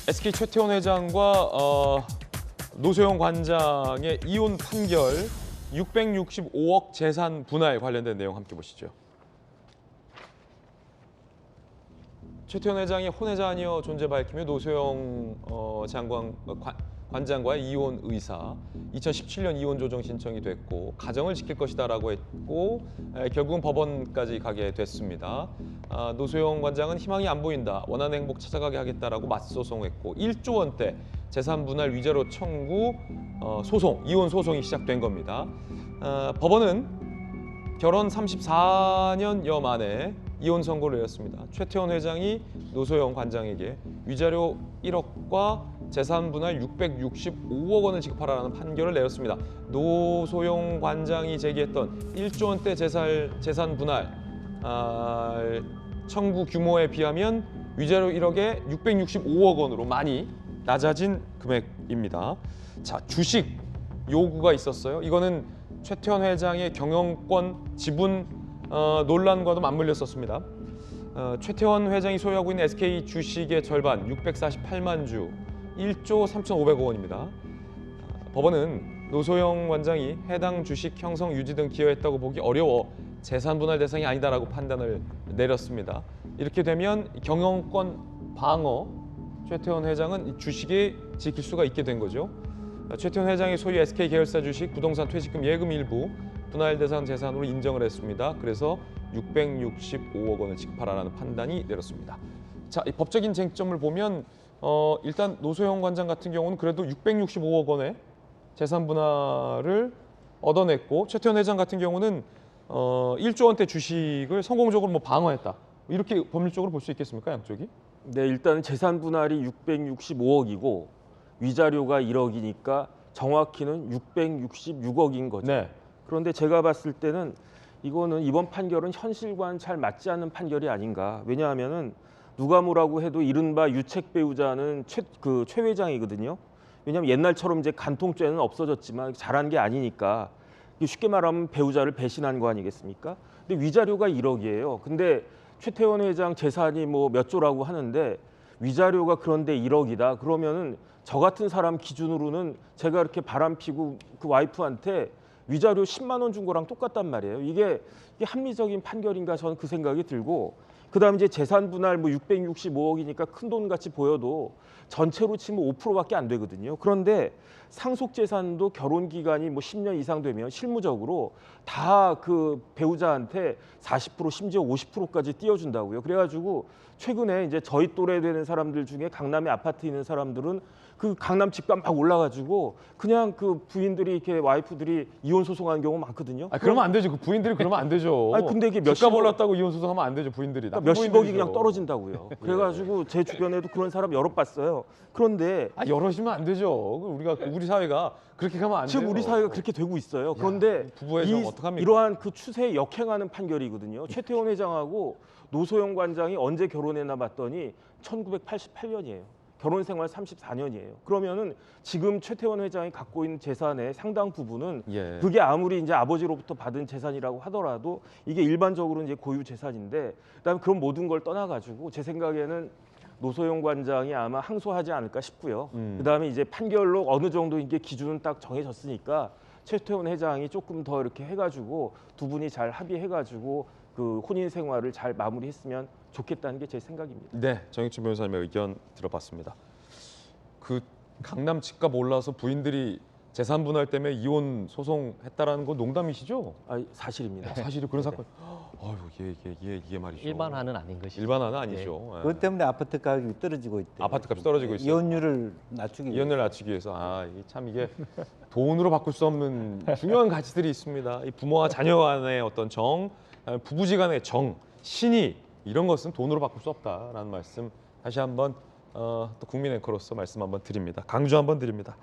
SK 최태원 회장과 노소영 관장의 이혼 판결, 665억 재산 분할 관련된 내용 함께 보시죠. 최태원 회장이 혼외자 아니어 존재 밝히며 노소영 관장과의 이혼 의사, 2017년 이혼 조정 신청이 됐고 가정을 지킬 것이다라고 했고 결국은 법원까지 가게 됐습니다. 노소영 관장은 희망이 안 보인다, 원하는 행복 찾아가게 하겠다라고 맞소송했고 1조 원대 재산 분할 위자료 청구 이혼 소송이 시작된 겁니다. 법원은 결혼 34년여 만에 이혼 선고를 내렸습니다. 최태원 회장이 노소영 관장에게 위자료 1억과 재산 분할 665억 원을 지급하라는 판결을 내렸습니다. 노소영 관장이 제기했던 1조 원대 재산 분할 청구 규모에 비하면 위자료 1억에 665억 원으로 많이 낮아진 금액입니다. 자, 주식 요구가 있었어요. 이거는 최태원 회장의 경영권 지분 논란과도 맞물렸었습니다. 최태원 회장이 소유하고 있는 SK 주식의 절반 648만 주 1조 3,500억 원입니다. 법원은 노소영 관장이 해당 주식 형성 유지 등 기여했다고 보기 어려워 재산 분할 대상이 아니다라고 판단을 내렸습니다. 이렇게 되면 경영권 방어, 최태원 회장은 주식에 지킬 수가 있게 된 거죠. 최태원 회장이 소유 SK 계열사 주식, 부동산 퇴직금, 예금 일부 분할 대상 재산으로 인정을 했습니다. 그래서 665억 원을 지급하라는 판단이 내렸습니다. 자, 이 법적인 쟁점을 보면 일단 노소영 관장 같은 경우는 그래도 665억 원의 재산 분할을 얻어냈고 최태원 회장 같은 경우는 1조 원대 주식을 성공적으로 방어했다. 이렇게 법률적으로 볼 수 있겠습니까, 양쪽이? 네, 일단 재산 분할이 665억이고 위자료가 1억이니까 정확히는 666억인 거죠. 네. 그런데 제가 봤을 때는 이거는 이번 판결은 현실과는 잘 맞지 않는 판결이 아닌가. 왜냐하면은 누가 뭐라고 해도 이른바 유책 배우자는 최 회장이거든요. 왜냐하면 옛날처럼 이제 간통죄는 없어졌지만 잘한 게 아니니까 쉽게 말하면 배우자를 배신한 거 아니겠습니까? 근데 위자료가 1억이에요. 근데 최태원 회장 재산이 뭐 몇 조라고 하는데 위자료가 그런데 1억이다. 그러면은 저 같은 사람 기준으로는 제가 이렇게 바람피고 그 와이프한테 위자료 10만 원 준 거랑 똑같단 말이에요. 이게 합리적인 판결인가 저는 그 생각이 들고 그다음에 이제 재산 분할 뭐 665억이니까 큰 돈 같이 보여도 전체로 치면 5%밖에 안 되거든요. 그런데 상속 재산도 결혼 기간이 뭐 10년 이상 되면 실무적으로 다 그 배우자한테 40% 심지어 50%까지 띄워준다고요. 그래가지고 최근에 이제 저희 또래 되는 사람들 중에 강남에 아파트 있는 사람들은 그 강남 집값 막 올라가지고 그냥 그 부인들이 이렇게 와이프들이 이혼 소송하는 경우 많거든요. 그러면 안 되죠. 그 부인들이 그러면 안 되죠. 아니 근데 이게 집값 올랐다고 이혼 소송하면 안 되죠. 부인들이. 그러니까 몇십억이 그냥 떨어진다고요. 그래가지고 제 주변에도 그런 사람 여럿 봤어요. 그런데 여럿이면 안 되죠. 우리 사회가 그렇게 가면 안 돼요. 지금 우리 사회가 그렇게 되고 있어요. 그런데 부부의 정 어떡합니까? 이러한 그 추세에 역행하는 판결이거든요. 최태원 회장하고 노소영 관장이 언제 결혼했나 봤더니 1988년이에요. 결혼 생활 34년이에요. 그러면은 지금 최태원 회장이 갖고 있는 재산의 상당 부분은 그게 아무리 이제 아버지로부터 받은 재산이라고 하더라도 이게 일반적으로 이제 고유 재산인데 그다음에 그런 모든 걸 떠나가지고 제 생각에는 노소영 관장이 아마 항소하지 않을까 싶고요. 그다음에 이제 판결로 어느 정도 이게 기준은 딱 정해졌으니까 최태원 회장이 조금 더 이렇게 해가지고 두 분이 잘 합의해가지고 그 혼인 생활을 잘 마무리했으면 좋겠다는 게 제 생각입니다. 네, 정익준 변호사님의 의견 들어봤습니다. 그 강남 집값 올라서 부인들이 재산 분할 때문에 이혼 소송했다라는 건 농담이시죠? 사실입니다. 사실이 그런 사건. 아유, 이게 말이죠. 일반화는 아닌 것이죠. 일반화는 아니죠. 예. 그것 때문에 아파트 가격이 떨어지고 있대. 아파트 값이 떨어지고 있어요. 이혼율을 낮추기 위해서. 이혼을 낮추기 위해서 이게 돈으로 바꿀 수 없는 중요한 가치들이 있습니다. 이 부모와 자녀 간의 어떤 정, 부부지간의 정, 신의 이런 것은 돈으로 바꿀 수 없다라는 말씀 다시 한번 또 국민 앵커로서 말씀 한번 드립니다. 강조 한번 드립니다.